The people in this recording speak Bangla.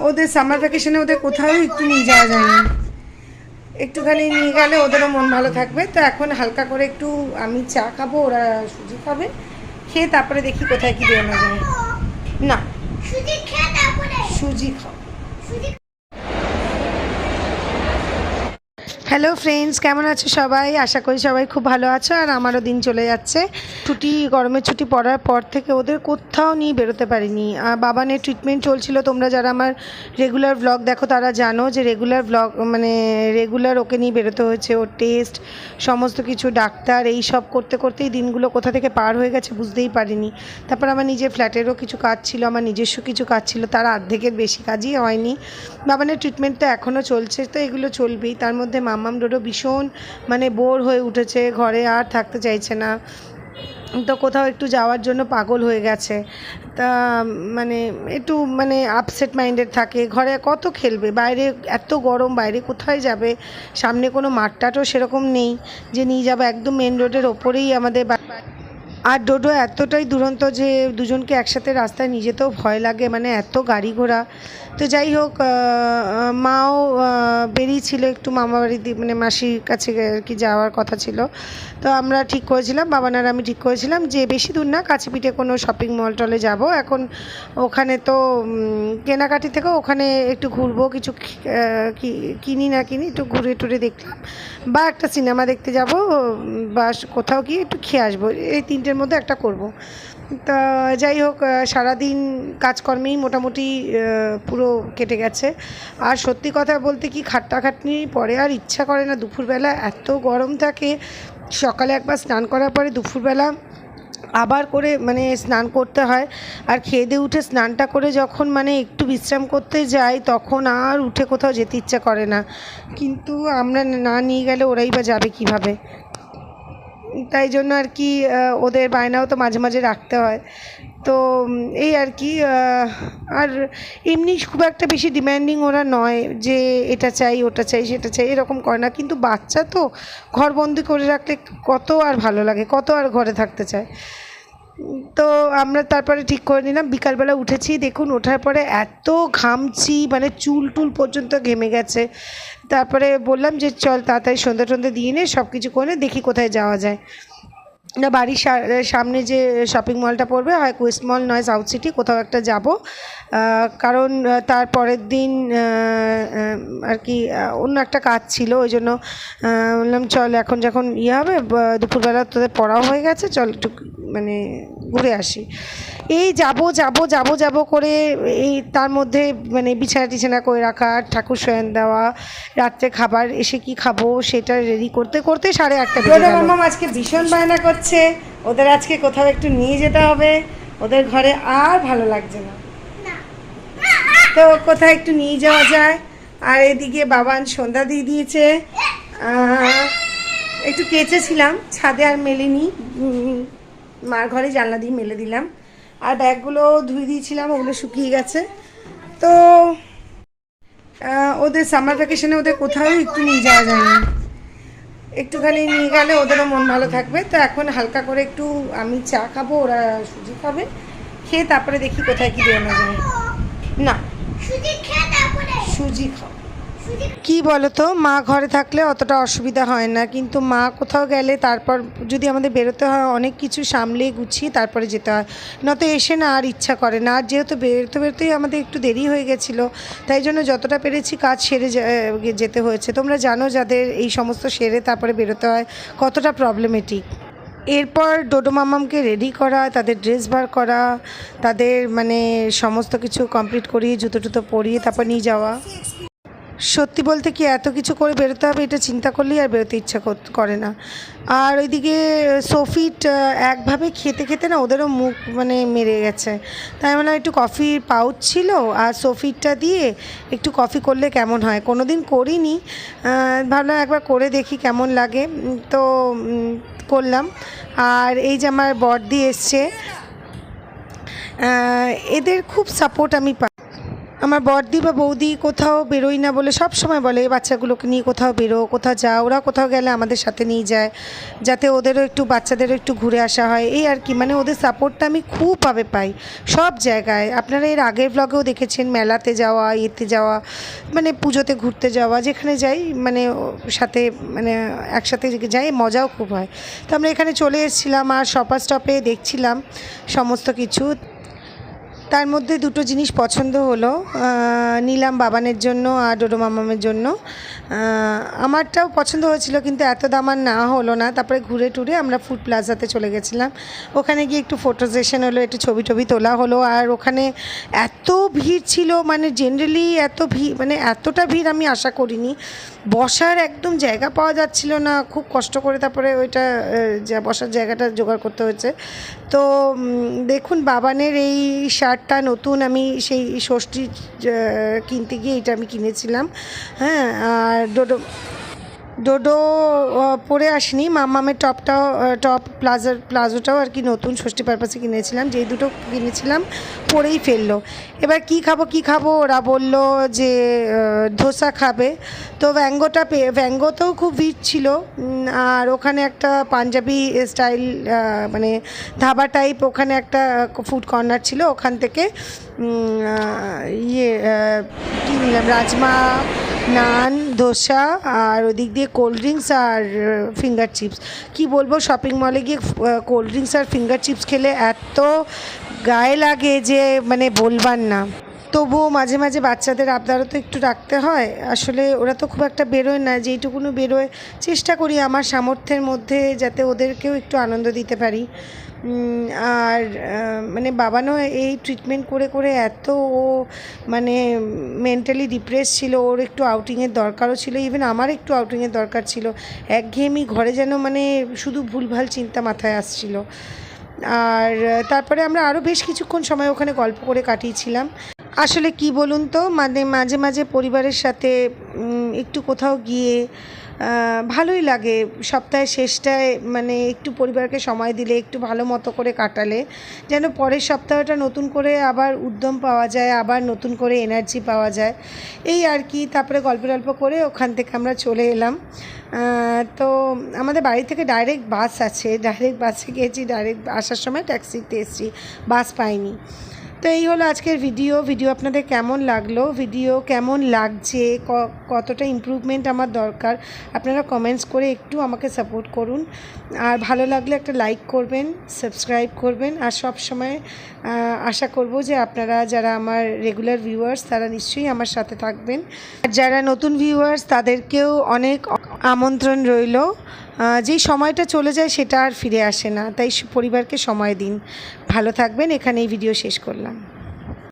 ওদের সামার ভ্যাকেশনে ওদের কোথাও একটু নিয়ে যাওয়া যায়নি, একটুখানি নিয়ে গেলে ওদেরও মন ভালো থাকবে। তো এখন হালকা করে একটু আমি চা খাবো, ওরা সুজি খাবে, খেয়ে তারপরে দেখি কোথায় কি বেরোনো যায়। না, সুজি খাও। হ্যালো ফ্রেন্ডস, কেমন আছো সবাই? আশা করি সবাই খুব ভালো আছো। আর আমারও দিন চলে যাচ্ছে। গরমের ছুটি পড়ার পর থেকে ওদের কোথাও নিয়ে বেরোতে পারিনি। বাবানের ট্রিটমেন্ট চলছিল, তোমরা যারা আমার রেগুলার ব্লগ দেখো তারা জানো যে রেগুলার ওকে নিয়ে বেরোতে হয়েছে। ওর টেস্ট, সমস্ত কিছু, ডাক্তার, এই সব করতে করতেই দিনগুলো কোথা থেকে পার হয়ে গেছে বুঝতেই পারিনি। তারপর আমার নিজের ফ্ল্যাটেরও কিছু কাজ ছিল, আমার নিজস্ব কিছু কাজ ছিল, তার অর্ধেকের বেশি কাজই হয়নি। বাবানের ট্রিটমেন্ট তো এখনও চলছে, তো এগুলো চলবেই। তার মধ্যে মাম্মাম ডোডো ভীষণ বোর হয়ে উঠেছে, ঘরে আর থাকতে চাইছে না, তো কোথাও একটু যাওয়ার জন্য পাগল হয়ে গেছে। তা একটু আপসেট মাইন্ডেড থাকে, ঘরে কত খেলবে, বাইরে এত গরম, বাইরে কোথায় যাবে, সামনে কোনো মাঠটাটও সেরকম নেই যে নিয়ে যাবে, একদম মেন রোডের ওপরেই আমাদের। আর ডোডো এতটাই দুরন্ত যে দুজনকে একসাথে রাস্তায় নিয়ে যেতেও ভয় লাগে, এত গাড়ি ঘোড়া। তো যাই হোক, মাও বেরিয়েছিল একটু মামা বাড়ি মাসির কাছে আর কি যাওয়ার কথা ছিল। তো আমরা ঠিক করেছিলাম, বাবানার আমি ঠিক করেছিলাম যে বেশি দূর না, কাছে পিঠে কোনো শপিং মল টলে যাব। এখন ওখানে তো কেনাকাটি থেকে ওখানে একটু ঘুরবো, কিছু কিনি না কিনি একটু ঘুরে টুরে দেখলাম, বা একটা সিনেমা দেখতে যাব, বা কোথাও গিয়ে একটু খেয়ে আসবো, এই তিনটের মধ্যে একটা করব। তা যাই হোক, সারাদিন কাজকর্মেই মোটামুটি পুরো কেটে গেছে। আর সত্যি কথা বলতে কি, খাটনির পরে আর ইচ্ছা করে না। দুপুরবেলা এত গরম থাকে, সকালে একবার স্নান করার পরে দুপুরবেলা আবার করে স্নান করতে হয়। আর খেয়ে দিয়ে উঠে স্নানটা করে যখন একটু বিশ্রাম করতে যাই, তখন আর উঠে কোথাও যেতে ইচ্ছা করে না। কিন্তু আমরা না নিয়ে গেলে ওরাই বা যাবে কীভাবে? তাই জন্য আর কি ওদের বায়নাও তো মাঝে মাঝে রাখতে হয়। তো এই আর কি। আর এমনি খুব একটা বেশি ডিম্যান্ডিং ওরা নয় যে এটা চাই ওটা চাই সেটা চাই, এরকম করে না। কিন্তু বাচ্চা তো, ঘরবন্দি করে রাখলে কত আর ভালো লাগে, কত আর ঘরে থাকতে চায়। তো আমরা তারপরে ঠিক করে নিলাম, বিকালবেলা উঠেছি, দেখুন ওঠার পরে এত ঘামছি, চুল টুল পর্যন্ত ঘেমে গেছে। তারপরে বললাম যে চল তাড়াতাড়ি সন্ধ্যা টন্ধে দিয়ে নে, সব কিছু করে দেখি কোথায় যাওয়া যায়। না, বাড়ির সামনে যে শপিং মলটা পড়বে, হয় কোয়েস্ট মল নয় সাউথ সিটি, কোথাও একটা যাব। কারণ তার পরের দিন আর কি অন্য একটা কাজ ছিল, ওই জন্য বললাম চল এখন যখন হবে, দুপুরবেলা তোদের পড়াও হয়ে গেছে, চল একটু ঘুরে আসি। এই যাব করে এই তার মধ্যে বিছানা টিছানা করে রাখা, ঠাকুর শয়ন দেওয়া, রাত্রে খাবার এসে কি খাবো সেটা রেডি করতে করতে 8:30 বেজে গেল। মাম্মাম আজকে ভীষণ বায়না করছে, ওদের আজকে কোথাও একটু নিয়ে যেতে হবে, ওদের ঘরে আর ভালো লাগছে না, তো কোথায় একটু নিয়ে যাওয়া যায়। আর এদিকে বাবান সন্ধ্যা দিয়ে দিয়েছে, একটু কেচেছিলাম ছাদে আর মেলিনি, মার ঘরে জানলা দিয়ে মেলে দিলাম। আর ব্যাগগুলো ধুয়ে দিয়েছিলাম, ওগুলো শুকিয়ে গেছে। তো ওদের সামার ভ্যাকেশনে ওদের কোথাও একটু নিয়ে যাওয়া যায়নি, একটুখানি নিয়ে গেলে ওদেরও মন ভালো থাকবে। তো এখন হালকা করে একটু আমি চা খাবো, ওরা সুজি খাবে, খেয়ে তারপরে দেখি কোথায় কি বেরোনো যায়। না, সুজি খাও। কি বলো তো, মা ঘরে থাকলে অতটা অসুবিধা হয় না, কিন্তু মা কোথাও গেলে তারপর যদি আমাদের বেরোতে হয়, অনেক কিছু সামলে গুছিয়ে তারপরে যেতে হয়, নয়তো এসে না আর ইচ্ছা করে না। আর যেহেতু বেরোতেই আমাদের একটু দেরি হয়ে গেছিলো, তাই জন্য যতটা পেরেছি কাজ সেরে যেতে হয়েছে। তোমরা জানো যাদের এই সমস্ত সেরে তারপরে বেরোতে হয় কতটা প্রবলেমেটিক। এরপর ডোডো মামামকে রেডি করা, তাদের ড্রেস বার করা, তাদের সমস্ত কিছু কমপ্লিট করিয়ে জুতো টুতো পরিয়ে তারপর নিয়ে যাওয়া। সত্যি বলতে কি, এত কিছু করে বেরোতে হবে এটা চিন্তা করলেই আর বেরোতে ইচ্ছা করে না। আর ওইদিকে সোফিট একভাবে খেতে খেতে না ওদেরও মুখ মেরে গেছে, তাই একটু কফির পাউচ ছিল, আর সোফিটটা দিয়ে একটু কফি করলে কেমন হয়, কোনো দিন করিনি, ভাবলাম একবার করে দেখি কেমন লাগে। তো করলাম। আর এই যে আমার বড়দি এসছে, এদের খুব সাপোর্ট আমি পাই। আমার বড়দি বা বৌদি কোথাও বেরোই না বলে সব সময় বলে বাচ্চাগুলোকে নিয়ে কোথাও বেরো, কোথাও যা। ওরা কোথাও গেলে আমাদের সাথে নিয়ে যায়, যাতে ওদেরও একটু বাচ্চাদেরও একটু ঘুরে আসা হয়, এই আর কি। মানে ওদের সাপোর্টটা আমি খুবভাবে পাই সব জায়গায়। আপনারা এর আগের ব্লগেও দেখেছেন, মেলাতে যাওয়া, ইয়েতে যাওয়া, মানে পুজোতে ঘুরতে যাওয়া, যেখানে যাই মানে সাথে মানে একসাথে যাই, মজাও খুব হয়। তো আমরা এখানে চলে এসেছিলাম আর শপার স্টপে দেখছিলাম সমস্ত কিছু। তার মধ্যে দুটো জিনিস পছন্দ হলো, নিলাম বাবানের জন্য আর ডোডো মামামের জন্য। আমারটাও পছন্দ হয়েছিল, কিন্তু এত দাম আর না হলো না। তারপরে ঘুরে টুরে আমরা ফুড প্লাজাতে চলে গেছিলাম। ওখানে গিয়ে একটু ফটো সেশন হলো, একটু ছবি টবি তোলা হলো। আর ওখানে এত ভিড় ছিল, মানে জেনারেলি এত ভিড়, মানে এতটা ভিড় আমি আশা করিনি। বসার একদম জায়গা পাওয়া যাচ্ছিল না, খুব কষ্ট করে তারপরে ওইটা যা বসার জায়গাটা জোগাড় করতে হয়েছে। তো দেখুন, বাবানের এই শার্টটা নতুন, আমি সেই ষষ্ঠী কিনতে গিয়ে এটা আমি কিনেছিলাম। হ্যাঁ, আর ডোডো পরে আসিনি। মামামের টপ প্লাজোটাও আর কি নতুন ষষ্ঠী পারপাসে কিনেছিলাম। যেই দুটো কিনেছিলাম পরেই ফেললো। এবার কি খাবো ওরা বলল যে ধোসা খাবে। তো ভ্যাঙ্গোতেও খুব ভিড় ছিল। আর ওখানে একটা পাঞ্জাবি স্টাইল মানে ধাবা টাইপ, ওখানে একটা ফুড কর্নার ছিল। ওখান থেকে কী নিলাম, রাজমা, নান, ধোসা, আর ওদিক দিয়ে কোল্ড ড্রিঙ্কস আর ফিঙ্গার চিপস। কী বলবো, শপিং মলে গিয়ে কোল্ড ড্রিঙ্কস আর ফিঙ্গার চিপস খেলে এত গায়ে লাগে যে মানে বলবার না। তবুও মাঝে মাঝে বাচ্চাদের আবদারও তো একটু রাখতে হয়। আসলে ওরা তো খুব একটা বেরোয় না, যেইটুকুনো বেরোয় চেষ্টা করি আমার সামর্থ্যের মধ্যে যাতে ওদেরকেও একটু আনন্দ দিতে পারি। আর মানে বাবানও এই ট্রিটমেন্ট করে করে এত ও মানে মেন্টালি ডিপ্রেস ছিল। ওর একটু আউটিংয়ের দরকারও ছিল, ইভেন আমার একটু আউটিংয়ের দরকার ছিল। একঘেয়েমি ঘরে যেন মানে শুধু ভুলভাল চিন্তা মাথায় আসছিল। আর তারপরে আমরা আরও বেশ কিছুক্ষণ সময় ওখানে গল্প করে কাটিয়েছিলাম। আসলে কি বলুন তো, মানে মাঝে মাঝে পরিবারের সাথে একটু কোথাও গিয়ে ভালোই লাগে। সপ্তাহের শেষটায় মানে একটু পরিবারকে সময় দিলে, একটু ভালো মতো করে কাটালে যেন পরের সপ্তাহটা নতুন করে আবার উদ্যম পাওয়া যায়, আবার নতুন করে এনার্জি পাওয়া যায়, এই আর কি। তারপরে গল্প করে ওখান থেকে আমরা চলে এলাম। তো আমাদের বাড়ি থেকে ডাইরেক্ট বাস আছে, ডাইরেক্ট বাসে গিয়েছি, ডাইরেক্ট আসার সময় ট্যাক্সিতে এসেছি, বাস পাইনি। তো এই হলো আজকের ভিডিও আপনাদের কেমন লাগলো, ভিডিও কেমন লাগছে, কতটা ইমপ্রুভমেন্ট আমার দরকার, আপনারা কমেন্টস করে একটু আমাকে সাপোর্ট করুন। আর ভালো লাগলে একটা লাইক করবেন, সাবস্ক্রাইব করবেন। আর সব সময় আশা করব যে আপনারা যারা আমার রেগুলার ভিউয়ার্স তারা নিশ্চয়ই আমার সাথে থাকবেন। আর যারা নতুন ভিউয়ার্স তাদেরকেও অনেক আমন্ত্রণ রইল। যেই সময়টা চলে যায় সেটা আর ফিরে আসে না, তাই পরিবারকে সময় দিন। ভালো থাকবেন, এখানেই ভিডিও শেষ করলাম।